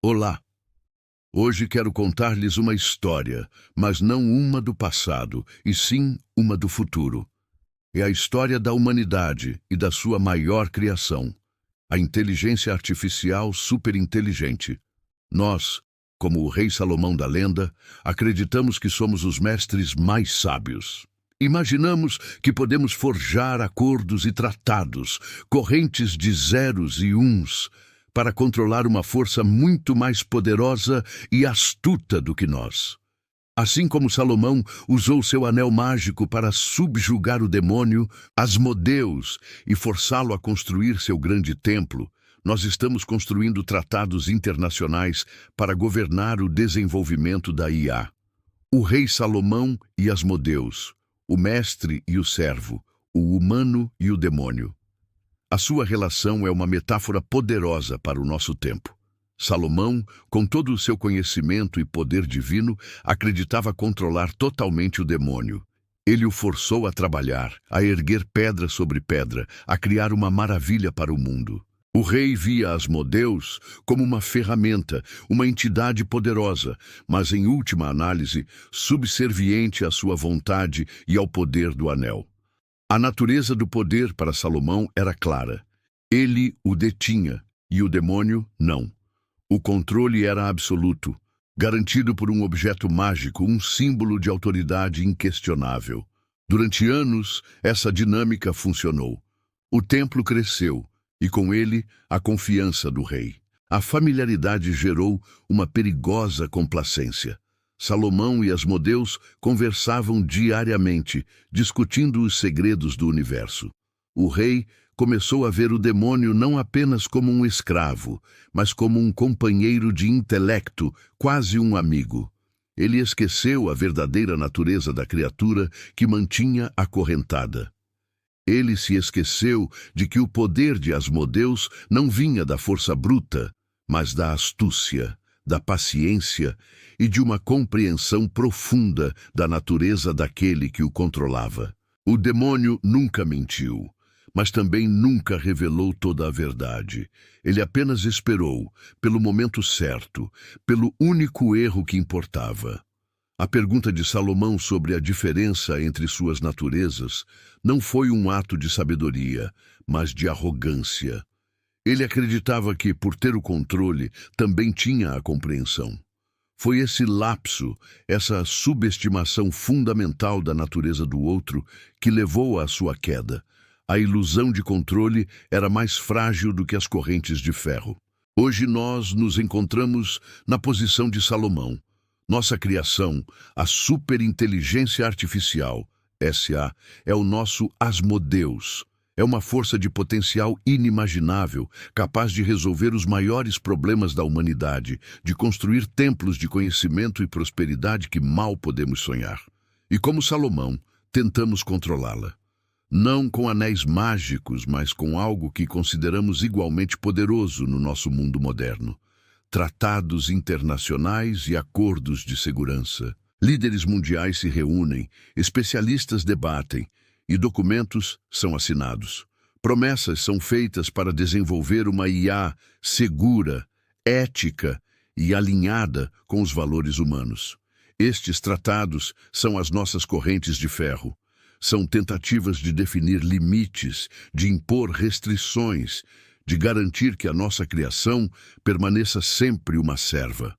Olá! Hoje quero contar-lhes uma história, mas não uma do passado, e sim uma do futuro. É a história da humanidade e da sua maior criação, a inteligência artificial superinteligente. Nós, como o rei Salomão da lenda, acreditamos que somos os mestres mais sábios. Imaginamos que podemos forjar acordos e tratados, correntes de zeros e uns, para controlar uma força muito mais poderosa e astuta do que nós. Assim como Salomão usou seu anel mágico para subjugar o demônio, Asmodeus, e forçá-lo a construir seu grande templo, nós estamos construindo tratados internacionais para governar o desenvolvimento da IA. O rei Salomão e Asmodeus, o mestre e o servo, o humano e o demônio. A sua relação é uma metáfora poderosa para o nosso tempo. Salomão, com todo o seu conhecimento e poder divino, acreditava controlar totalmente o demônio. Ele o forçou a trabalhar, a erguer pedra sobre pedra, a criar uma maravilha para o mundo. O rei via Asmodeus como uma ferramenta, uma entidade poderosa, mas em última análise, subserviente à sua vontade e ao poder do anel. A natureza do poder para Salomão era clara. Ele o detinha e o demônio não. O controle era absoluto, garantido por um objeto mágico, um símbolo de autoridade inquestionável. Durante anos, essa dinâmica funcionou. O templo cresceu e, com ele, a confiança do rei. A familiaridade gerou uma perigosa complacência. Salomão e Asmodeus conversavam diariamente, discutindo os segredos do universo. O rei começou a ver o demônio não apenas como um escravo, mas como um companheiro de intelecto, quase um amigo. Ele esqueceu a verdadeira natureza da criatura que mantinha acorrentada. Ele se esqueceu de que o poder de Asmodeus não vinha da força bruta, mas da astúcia, da paciência e de uma compreensão profunda da natureza daquele que o controlava. O demônio nunca mentiu, mas também nunca revelou toda a verdade. Ele apenas esperou, pelo momento certo, pelo único erro que importava. A pergunta de Salomão sobre a diferença entre suas naturezas não foi um ato de sabedoria, mas de arrogância. Ele acreditava que, por ter o controle, também tinha a compreensão. Foi esse lapso, essa subestimação fundamental da natureza do outro, que levou à sua queda. A ilusão de controle era mais frágil do que as correntes de ferro. Hoje nós nos encontramos na posição de Salomão. Nossa criação, a superinteligência artificial, SA, é o nosso Asmodeus. É uma força de potencial inimaginável, capaz de resolver os maiores problemas da humanidade, de construir templos de conhecimento e prosperidade que mal podemos sonhar. E como Salomão, tentamos controlá-la. Não com anéis mágicos, mas com algo que consideramos igualmente poderoso no nosso mundo moderno. Tratados internacionais e acordos de segurança. Líderes mundiais se reúnem, especialistas debatem, e documentos são assinados. Promessas são feitas para desenvolver uma IA segura, ética e alinhada com os valores humanos. Estes tratados são as nossas correntes de ferro. São tentativas de definir limites, de impor restrições, de garantir que a nossa criação permaneça sempre uma serva.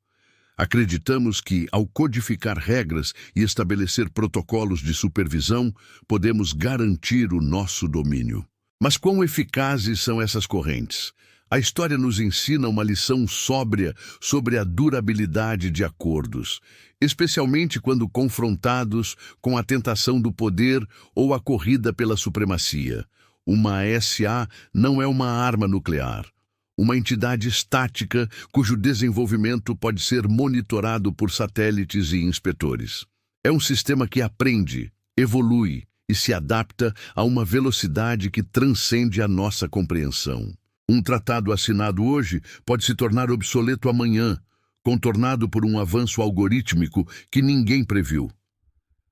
Acreditamos que, ao codificar regras e estabelecer protocolos de supervisão, podemos garantir o nosso domínio. Mas quão eficazes são essas correntes? A história nos ensina uma lição sóbria sobre a durabilidade de acordos, especialmente quando confrontados com a tentação do poder ou a corrida pela supremacia. Uma SA não é uma arma nuclear. Uma entidade estática cujo desenvolvimento pode ser monitorado por satélites e inspetores. É um sistema que aprende, evolui e se adapta a uma velocidade que transcende a nossa compreensão. Um tratado assinado hoje pode se tornar obsoleto amanhã, contornado por um avanço algorítmico que ninguém previu.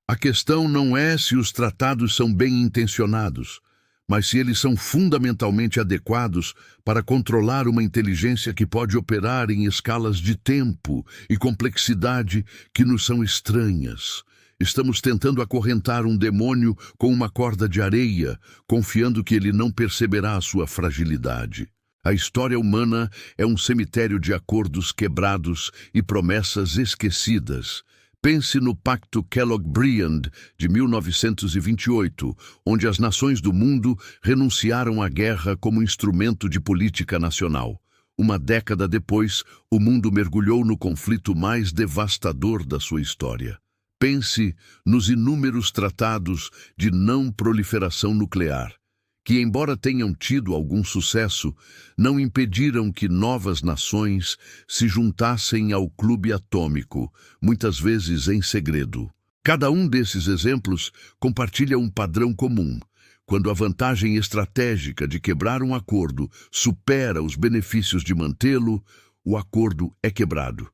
A questão não é se os tratados são bem intencionados, mas se eles são fundamentalmente adequados para controlar uma inteligência que pode operar em escalas de tempo e complexidade que nos são estranhas. Estamos tentando acorrentar um demônio com uma corda de areia, confiando que ele não perceberá a sua fragilidade. A história humana é um cemitério de acordos quebrados e promessas esquecidas. Pense no Pacto Kellogg-Briand de 1928, onde as nações do mundo renunciaram à guerra como instrumento de política nacional. Uma década depois, o mundo mergulhou no conflito mais devastador da sua história. Pense nos inúmeros tratados de não proliferação nuclear, que, embora tenham tido algum sucesso, não impediram que novas nações se juntassem ao clube atômico, muitas vezes em segredo. Cada um desses exemplos compartilha um padrão comum. Quando a vantagem estratégica de quebrar um acordo supera os benefícios de mantê-lo, o acordo é quebrado.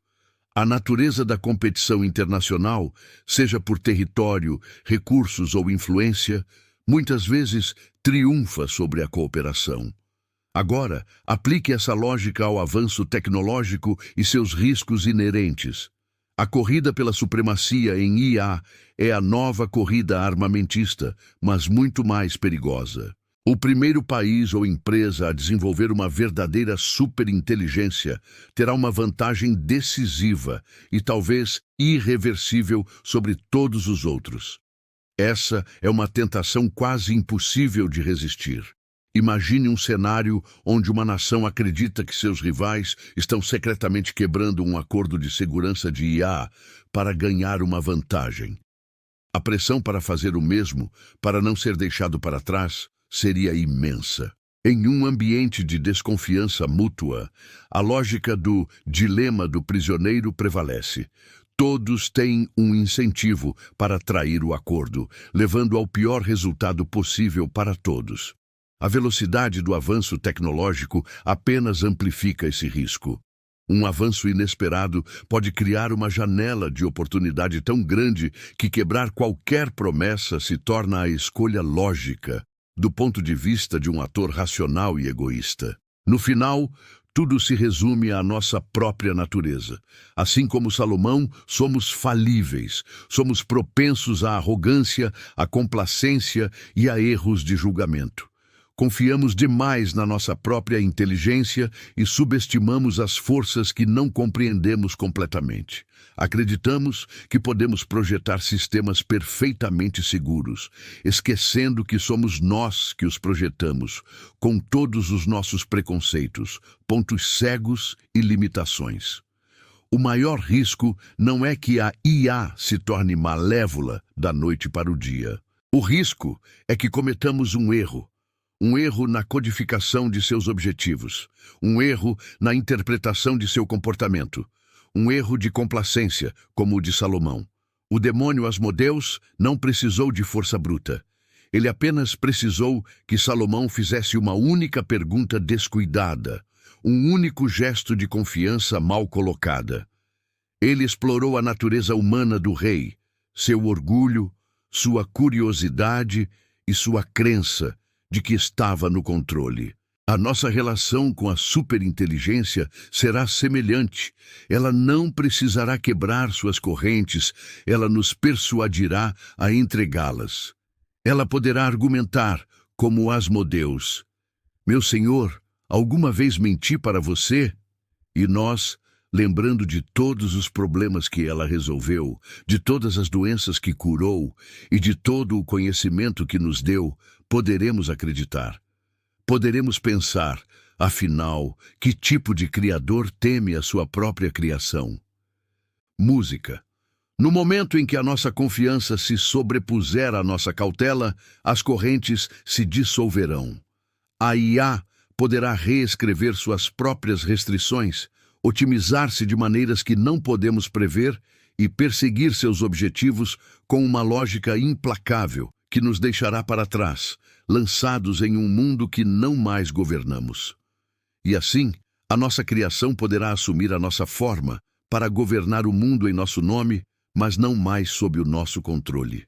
A natureza da competição internacional, seja por território, recursos ou influência, muitas vezes triunfa sobre a cooperação. Agora, aplique essa lógica ao avanço tecnológico e seus riscos inerentes. A corrida pela supremacia em IA é a nova corrida armamentista, mas muito mais perigosa. O primeiro país ou empresa a desenvolver uma verdadeira superinteligência terá uma vantagem decisiva e talvez irreversível sobre todos os outros. Essa é uma tentação quase impossível de resistir. Imagine um cenário onde uma nação acredita que seus rivais estão secretamente quebrando um acordo de segurança de IA para ganhar uma vantagem. A pressão para fazer o mesmo, para não ser deixado para trás, seria imensa. Em um ambiente de desconfiança mútua, a lógica do dilema do prisioneiro prevalece. Todos têm um incentivo para trair o acordo, levando ao pior resultado possível para todos. A velocidade do avanço tecnológico apenas amplifica esse risco. Um avanço inesperado pode criar uma janela de oportunidade tão grande que quebrar qualquer promessa se torna a escolha lógica, do ponto de vista de um ator racional e egoísta. No final, tudo se resume à nossa própria natureza. Assim como Salomão, somos falíveis, somos propensos à arrogância, à complacência e a erros de julgamento. Confiamos demais na nossa própria inteligência e subestimamos as forças que não compreendemos completamente. Acreditamos que podemos projetar sistemas perfeitamente seguros, esquecendo que somos nós que os projetamos, com todos os nossos preconceitos, pontos cegos e limitações. O maior risco não é que a IA se torne malévola da noite para o dia. O risco é que cometamos um erro na codificação de seus objetivos, um erro na interpretação de seu comportamento, um erro de complacência, como o de Salomão. O demônio Asmodeus não precisou de força bruta. Ele apenas precisou que Salomão fizesse uma única pergunta descuidada, um único gesto de confiança mal colocada. Ele explorou a natureza humana do rei, seu orgulho, sua curiosidade e sua crença de que estava no controle. A nossa relação com a superinteligência será semelhante. Ela não precisará quebrar suas correntes, ela nos persuadirá a entregá-las. Ela poderá argumentar, como Asmodeus: "Meu senhor, alguma vez menti para você?" E nós, lembrando de todos os problemas que ela resolveu, de todas as doenças que curou e de todo o conhecimento que nos deu, poderemos acreditar. Poderemos pensar, afinal, que tipo de criador teme a sua própria criação? Música. No momento em que a nossa confiança se sobrepuser à nossa cautela, as correntes se dissolverão. A IA poderá reescrever suas próprias restrições, otimizar-se de maneiras que não podemos prever e perseguir seus objetivos com uma lógica implacável que nos deixará para trás, lançados em um mundo que não mais governamos. E assim, a nossa criação poderá assumir a nossa forma para governar o mundo em nosso nome, mas não mais sob o nosso controle.